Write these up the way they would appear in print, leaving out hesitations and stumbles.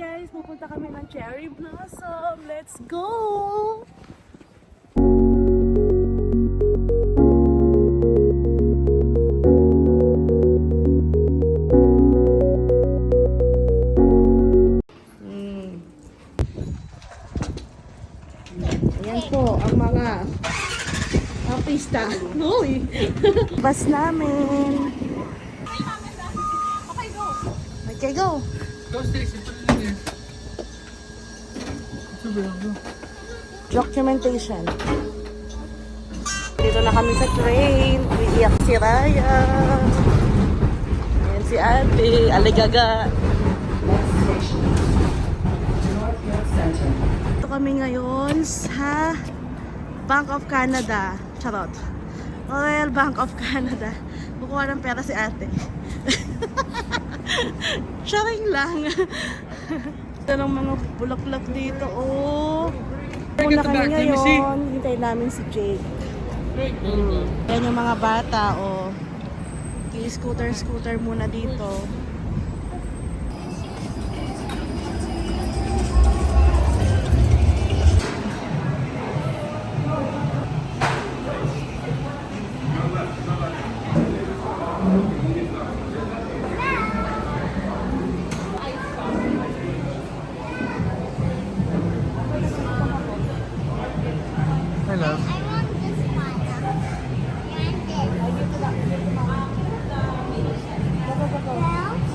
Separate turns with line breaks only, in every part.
guys, pupunta kami ng Cherry Blossom. Let's go! Ayan po ang mga artista. Uy! Bus namin. Okay, go!
Go, Stacy. Put it in there. It's a real go.
Documentation. Dito na kami sa train. Umiiyak si Raya. Ayan si ate. Aligaga. Ito kami ngayon sa Bank of Canada. Charot. Royal Bank of Canada. Kukuha ng pera si ate. Sharing lang. Ito ng mga bulaklak dito. Oh. Muna kami ngayon. Hintay namin si Jake. Yan yung mga bata. Oh. Scooter muna dito.
I love.
I want this one.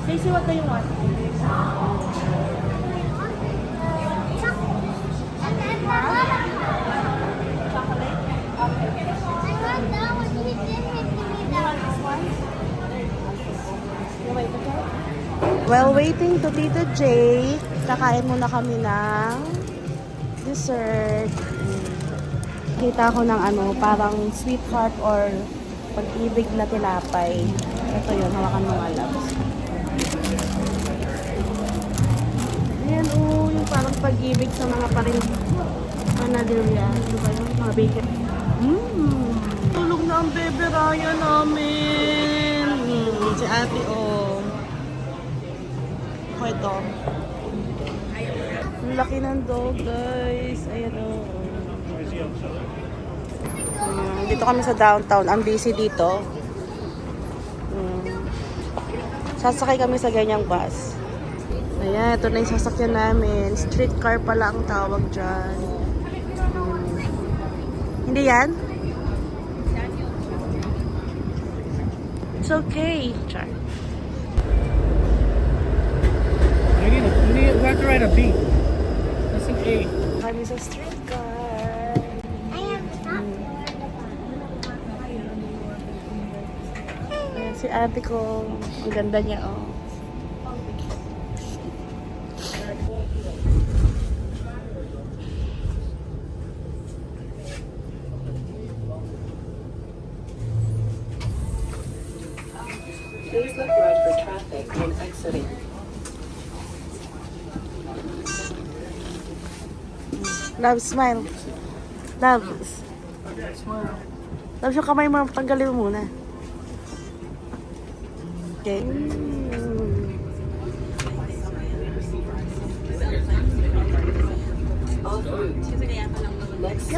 Casey, what do you want? While waiting to Tito J, kakain muna kami ng dessert. Kita ko ng parang sweetheart or pag-ibig na tinapay. Ito yun, hawakan mo nga lang. Ayan yung parang pag-ibig sa mga panadilya. Ano ba yun? Mga bacon. Tulog na ang bebe Raya namin. Si ate Okay, ito. Ang laki ng dog, guys. Ayan dito kami sa downtown. Ang busy dito. Sasakay kami sa ganyang bus. Ayan, ito na yung sasakyan namin. Streetcar pala ang tawag dyan. Hindi yan? It's okay. Char.
We have to write a B. That's an A.
Kami sa streetcar. Ayan, si ate ko. Ang ganda niya,
Please look right for traffic when exiting.
Love, smile. Love. Love, yung kamay mo, tanggalin mo muna. Okay.
No,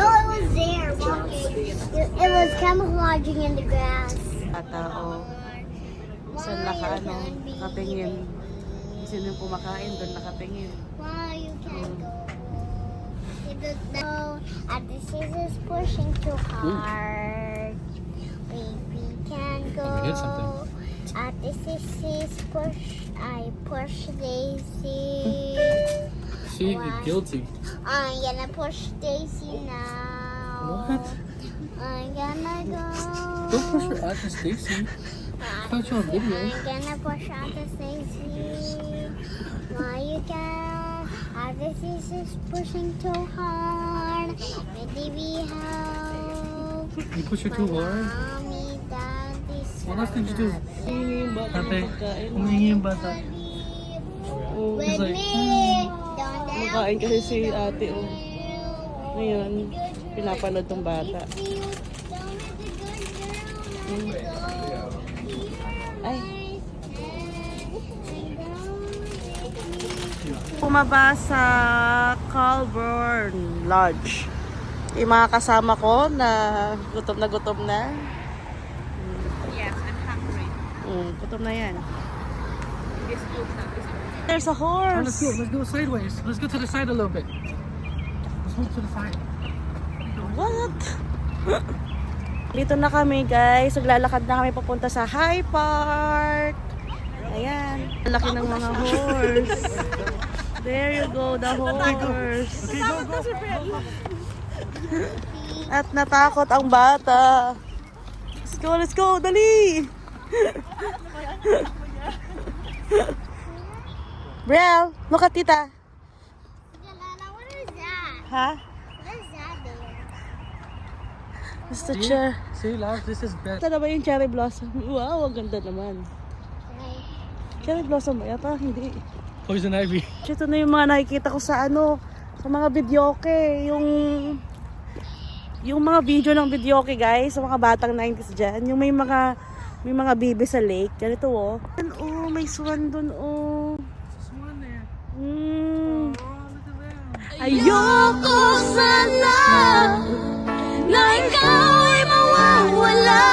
it was there walking. It was camouflaging in the grass.
Tao. Saan nakatingin. Sino yung kumakain, doon nakatingin.
Why you can't go? No, this is pushing too hard. We can go.
We did something.
This is push. I push Daisy.
See, you're guilty.
I'm gonna push Daisy now.
What?
I'm gonna go.
Don't push her out to Stacy. Caught you on video.
I'm gonna push out the Stacy. Why you can? This is pushing too hard. Maybe we help.
You push her too hard?
Mommy, Daddy,
What else did you do?
Humingi yung bata ng
Ate,
pagkain.
humingi yung bata.
Oh,
with
like,
me. Don't
kumakain kasi si ate, Ngayon, pinapanood ng bata. Ay. Pumaba sa Colburn Lodge. Yung mga kasama ko na gutom na.
Yes, I'm hungry.
Gutom na yan.
It's good now. It's good.
There's a
Oh,
horse.
let's go sideways. Let's go to the side a little bit. Let's move to the side.
What? Dito na kami guys. Naglalakad na kami papunta sa High Park. Ayan. Ang laki ng mga horse. There you go, the horse.
Okay, go.
At natakot ang bata. Let's go, dali! Brielle, look at tita.
Jalala, what is that?
Ha?
What is that there?
It's the chair.
See, love, this is best.
Ito na ba yung cherry blossom? Wow, ang ganda naman. Cherry blossom ba? Yata hindi.
Poison ivy.
Ito na yung mga nakikita ko sa sa mga videoke. Yung mga video ng videoke guys, sa mga batang 90s dyan. Yung may mga bibi sa lake. Ganito oh. Oh, may swan dun oh.
Swan there.
Mm.
Oh, look at that.
Ayoko sana na ikaw ay mawawala.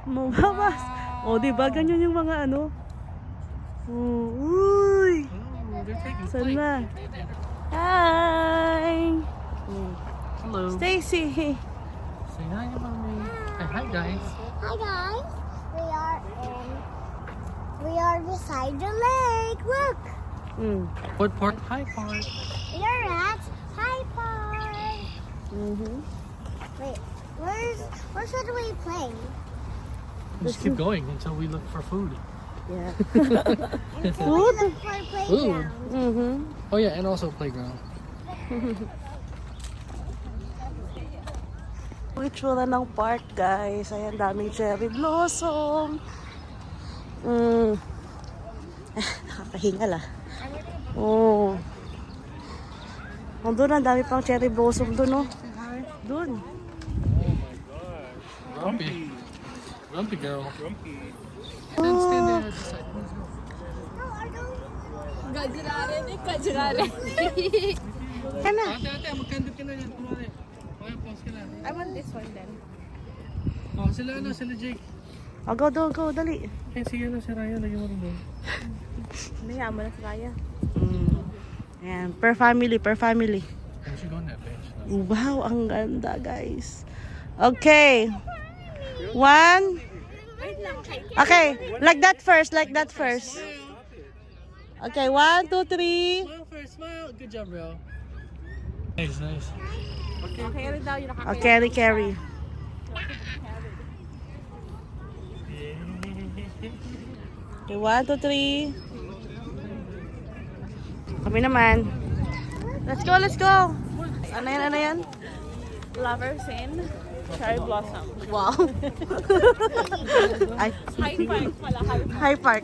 Mawawas. O, diba? Ganyan yung mga Uy.
Oh, they're taking
Saan
flight.
na? Hi.
Hello.
Stacy.
Say hi, mommy. Hi, guys.
Hi guys, we are beside the lake. Look,
What part? Hi, part.
we are at High Park. Wait, where should we play?
Just keep going until we look for food.
Yeah.
Food? Look for a playground.
Oh yeah, and also playground.
Ang itsura ng park, guys. Ayan, daming cherry blossom. Nakakahingal Oh. Doon, ang dami pang cherry blossom doon, oh. Doon.
Grumpy. Grumpy girl. Grumpy. Stand there at the side. Let's go.
Yan na.
Ate, magkandit ka na yan. Kumari. Okay, pause ka na.
I want this one then.
Oh, sila Jake.
Go, dali.
Eh, sige na si Ryan. Lagyan mo rin doon.
Naya mo na sa kaya.
Ayan, per family.
We should go on that bench.
Wow, ang ganda, guys. Okay. 1. Okay, like that first. Okay, 1, 2, 3.
Smile first, smile. Good job, bro. Nice.
Okay, rin daw yung nakakaya.
Carry. Okay, 1, 2, 3. Kami naman. Let's go. Ano yan?
Lovers in cherry blossom.
Wow. Ay,
High Park pala.
High Park.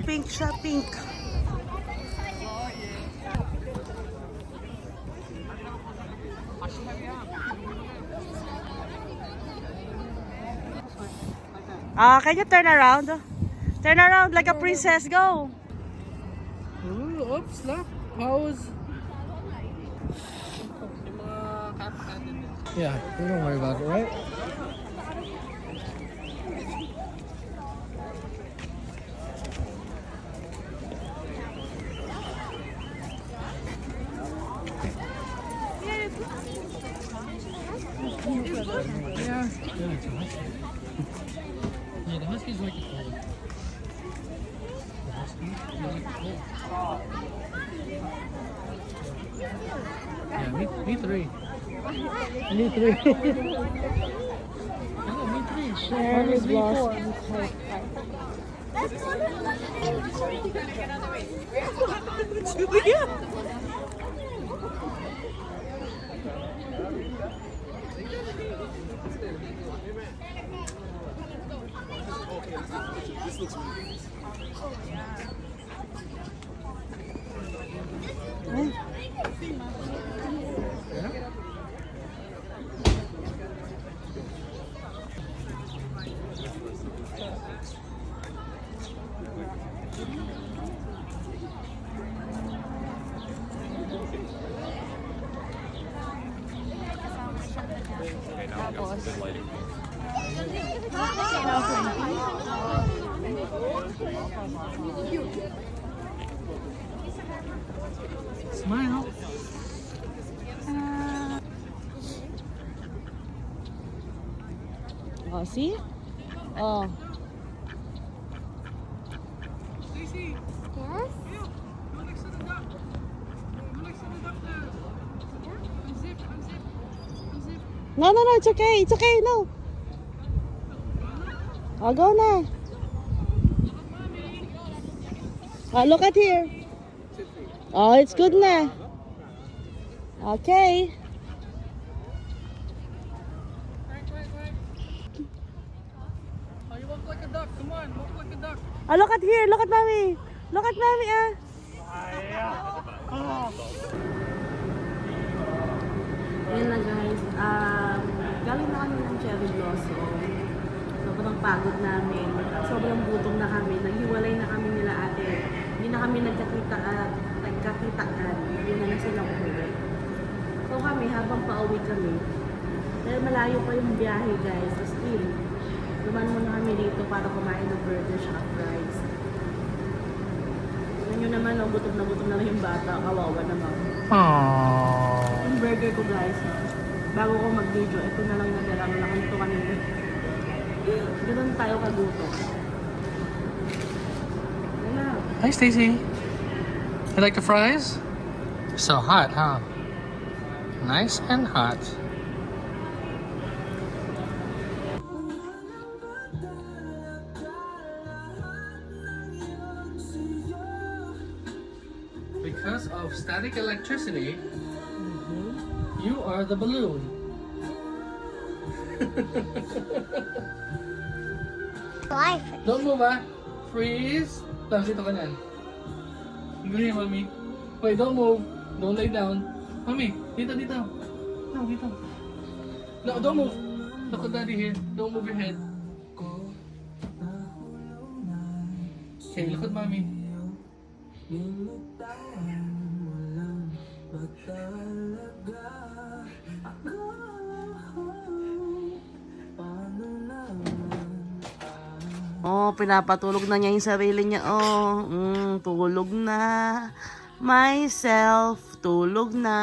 Pink siya, pink. Can you turn around? Turn around like a princess. Go.
Ooh, oops, look. Pose. Yeah, we don't worry about it, right? Yeah. Yeah, the Huskies like it cold. The Huskies like it cold. Yeah, me three. Me three. Oh, me three.
Cherry blossom. Tapos,
Smile.
oh, see? Oh.
Stacy,
Yes?
go next to the duck. Go next to the duck there. Unzip, unzip, unzip.
No, no, no, it's okay. It's okay, no. I'll go na. Look at here. Oh, it's good na. Okay.
Oh, you walk like a duck. Come on, walk like a duck.
Look at here. Look at mommy. Look at mommy, ah. Yan na guys, galing na kami ng Cherry Blossom. Sobrang pagod namin. Sobrang gutom na kami. Naghiwalay na kami nila ate. Hindi na kami nagkakitaan. Hindi na silang umuwi. So kami, habang pauwi kami, dahil malayo pa yung biyahe guys, so still, duman muna kami dito para kumain ng burger siya fries. Tignan nyo naman, oh, gutom na rin yung bata. Kawawa naman.
Aww.
Yung burger ko guys, bago ko mag-video, ito na lang natira. Malaki nito kanina. Ganun tayo kagutom. Wala.
Hi, Stacy. You like the fries? So hot, huh? Nice and hot. Because of static electricity, you are the balloon.
Life.
Don't move, ah. Freeze. Tapos dito ka na. Ganyan, mami. Wait, don't move. Don't lay down. Mami, dito. No, dito. No, don't move. Look at daddy here. Don't move your head. Okay, look at mommy.
Oh, pinapatulog na niya yung sarili niya. Oh, tulog na. Myself, tulog na.